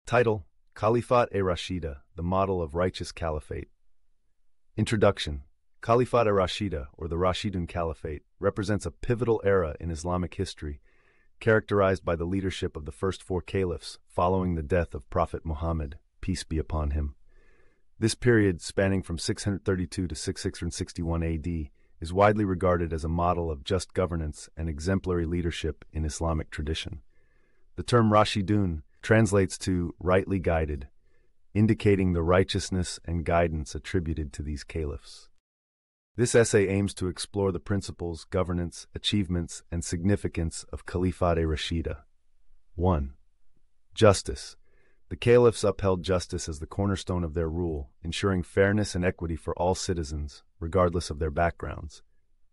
Title: Khalifat-e-Rashida, the Model of Righteous Caliphate. Introduction. Khalifat-e-Rashida, or the Rashidun Caliphate, represents a pivotal era in Islamic history, characterized by the leadership of the first four caliphs following the death of Prophet Muhammad, peace be upon him. This period, spanning from 632 to 661 AD, is widely regarded as a model of just governance and exemplary leadership in Islamic tradition. The term Rashidun translates to rightly guided, indicating the righteousness and guidance attributed to these caliphs. This essay aims to explore the principles, governance, achievements, and significance of Khalifat-e-Rashida. 1. Justice. The caliphs upheld justice as the cornerstone of their rule, ensuring fairness and equity for all citizens, regardless of their backgrounds.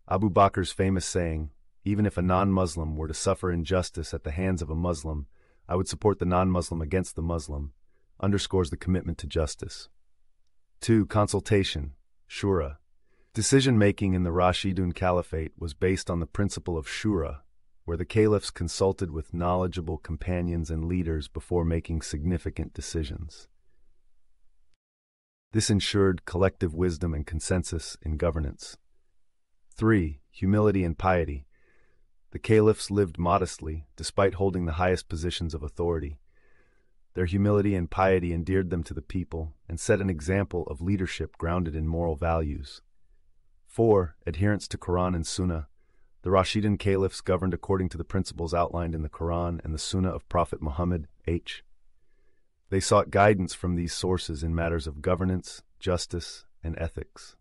Abu Bakr's famous saying, "Even if a non-Muslim were to suffer injustice at the hands of a Muslim, I would support the non-Muslim against the Muslim," underscores the commitment to justice. 2. Consultation, shura. Decision-making in the Rashidun Caliphate was based on the principle of shura, where the caliphs consulted with knowledgeable companions and leaders before making significant decisions. This ensured collective wisdom and consensus in governance. 3. Humility and piety. The caliphs lived modestly, despite holding the highest positions of authority. Their humility and piety endeared them to the people and set an example of leadership grounded in moral values. 4. Adherence to Quran and Sunnah. The Rashidun caliphs governed according to the principles outlined in the Quran and the Sunnah of Prophet Muhammad. They sought guidance from these sources in matters of governance, justice, and ethics.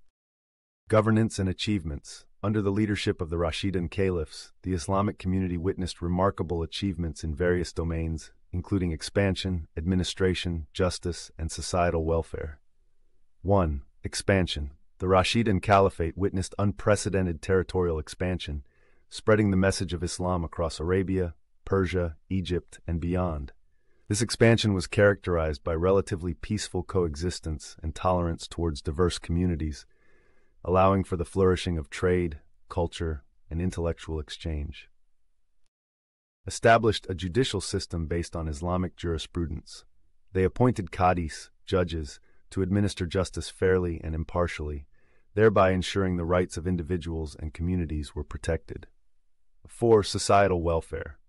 Governance and achievements. Under the leadership of the Rashidun caliphs, the Islamic community witnessed remarkable achievements in various domains, including expansion, administration, justice, and societal welfare. 1. Expansion. The Rashidun Caliphate witnessed unprecedented territorial expansion, spreading the message of Islam across Arabia, Persia, Egypt, and beyond. This expansion was characterized by relatively peaceful coexistence and tolerance towards diverse communities, allowing for the flourishing of trade, culture, and intellectual exchange. Established a judicial system based on Islamic jurisprudence. They appointed qadis, judges, to administer justice fairly and impartially, thereby ensuring the rights of individuals and communities were protected. 4. Societal welfare.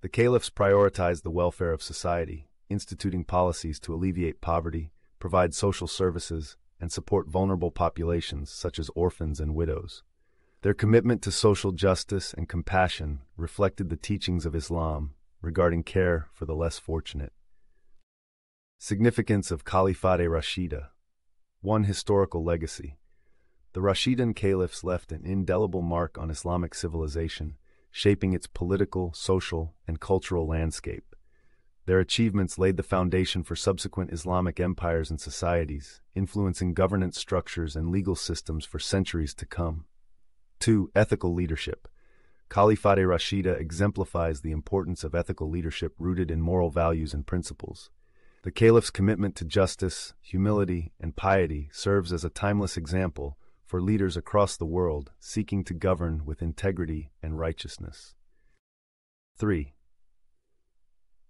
The caliphs prioritized the welfare of society, instituting policies to alleviate poverty, provide social services, and support vulnerable populations such as orphans and widows. Their commitment to social justice and compassion reflected the teachings of Islam regarding care for the less fortunate. Significance of Khalifat-e-Rashida. 1. Historical legacy. The Rashidun caliphs left an indelible mark on Islamic civilization, shaping its political, social, and cultural landscape. Their achievements laid the foundation for subsequent Islamic empires and societies, influencing governance structures and legal systems for centuries to come. 2. Ethical leadership. Khalifat-e-Rashida exemplifies the importance of ethical leadership rooted in moral values and principles. The caliph's commitment to justice, humility, and piety serves as a timeless example for leaders across the world seeking to govern with integrity and righteousness. 3.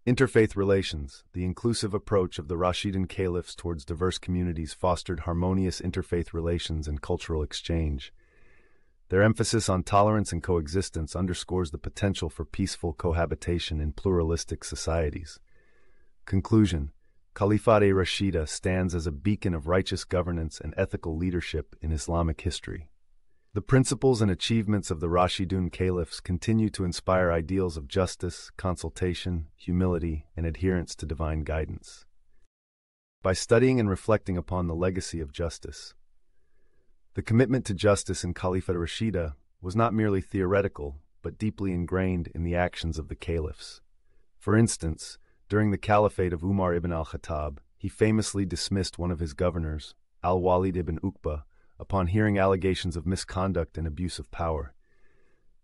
Interfaith relations. The inclusive approach of the Rashidun caliphs towards diverse communities fostered harmonious interfaith relations and cultural exchange. Their emphasis on tolerance and coexistence underscores the potential for peaceful cohabitation in pluralistic societies. Conclusion. Khalifat-e-Rashida stands as a beacon of righteous governance and ethical leadership in Islamic history. The principles and achievements of the Rashidun caliphs continue to inspire ideals of justice, consultation, humility, and adherence to divine guidance. By studying and reflecting upon the legacy of justice, the commitment to justice in Khalifat-e-Rashida was not merely theoretical, but deeply ingrained in the actions of the caliphs. For instance, during the caliphate of Umar ibn al-Khattab, he famously dismissed one of his governors, al-Walid ibn Uqba, upon hearing allegations of misconduct and abuse of power.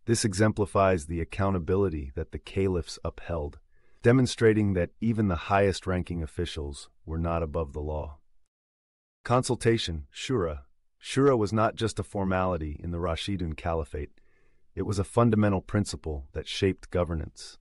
This exemplifies the accountability that the caliphs upheld, demonstrating that even the highest-ranking officials were not above the law. Consultation, shura. Shura was not just a formality in the Rashidun Caliphate. It was a fundamental principle that shaped governance.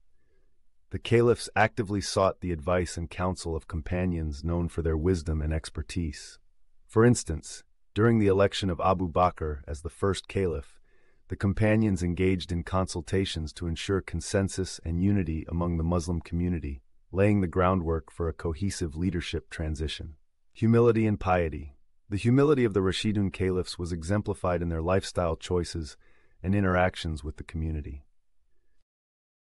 The caliphs actively sought the advice and counsel of companions known for their wisdom and expertise. For instance, during the election of Abu Bakr as the first caliph, the companions engaged in consultations to ensure consensus and unity among the Muslim community, laying the groundwork for a cohesive leadership transition. Humility and piety. The humility of the Rashidun caliphs was exemplified in their lifestyle choices and interactions with the community.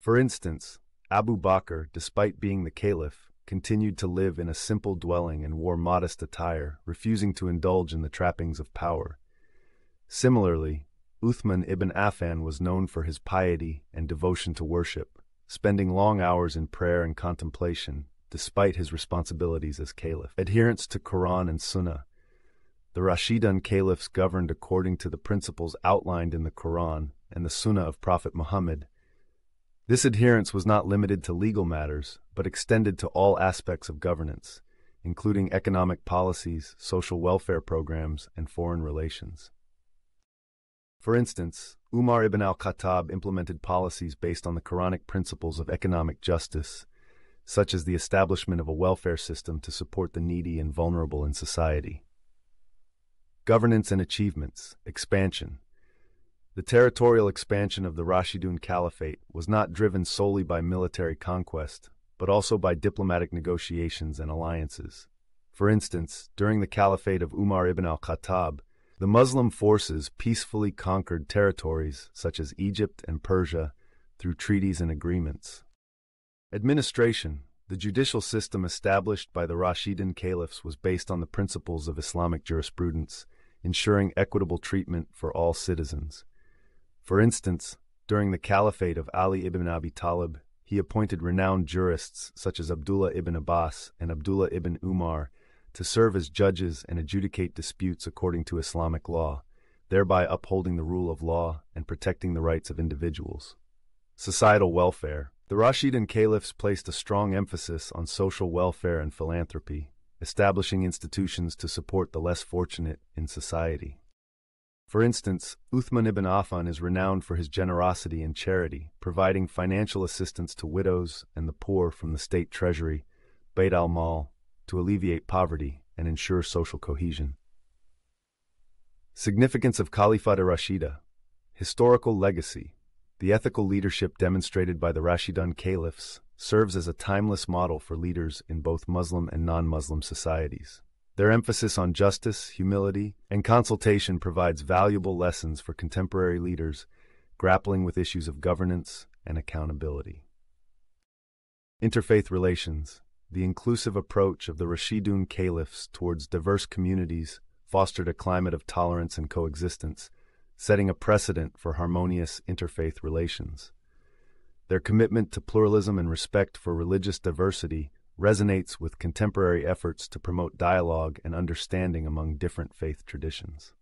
For instance, Abu Bakr, despite being the caliph, continued to live in a simple dwelling and wore modest attire, refusing to indulge in the trappings of power. Similarly, Uthman ibn Affan was known for his piety and devotion to worship, spending long hours in prayer and contemplation, despite his responsibilities as caliph. Adherence to Quran and Sunnah. The Rashidun caliphs governed according to the principles outlined in the Quran and the Sunnah of Prophet Muhammad. This adherence was not limited to legal matters, but extended to all aspects of governance, including economic policies, social welfare programs, and foreign relations. For instance, Umar ibn al-Khattab implemented policies based on the Quranic principles of economic justice, such as the establishment of a welfare system to support the needy and vulnerable in society. Governance and achievements. Expansion. The territorial expansion of the Rashidun Caliphate was not driven solely by military conquest, but also by diplomatic negotiations and alliances. For instance, during the Caliphate of Umar ibn al-Khattab, the Muslim forces peacefully conquered territories such as Egypt and Persia through treaties and agreements. Administration. The judicial system established by the Rashidun caliphs was based on the principles of Islamic jurisprudence, ensuring equitable treatment for all citizens. For instance, during the Caliphate of Ali ibn Abi Talib, he appointed renowned jurists such as Abdullah ibn Abbas and Abdullah ibn Umar to serve as judges and adjudicate disputes according to Islamic law, thereby upholding the rule of law and protecting the rights of individuals. Societal welfare. The Rashidun caliphs placed a strong emphasis on social welfare and philanthropy, establishing institutions to support the less fortunate in society. For instance, Uthman ibn Affan is renowned for his generosity and charity, providing financial assistance to widows and the poor from the state treasury, Bayt al-Mal, to alleviate poverty and ensure social cohesion. Significance of Khalifat-e-Rashida. Historical legacy. The ethical leadership demonstrated by the Rashidun caliphs serves as a timeless model for leaders in both Muslim and non-Muslim societies. Their emphasis on justice, humility, and consultation provides valuable lessons for contemporary leaders grappling with issues of governance and accountability. Interfaith relations. The inclusive approach of the Rashidun caliphs towards diverse communities fostered a climate of tolerance and coexistence, setting a precedent for harmonious interfaith relations. Their commitment to pluralism and respect for religious diversity resonates with contemporary efforts to promote dialogue and understanding among different faith traditions.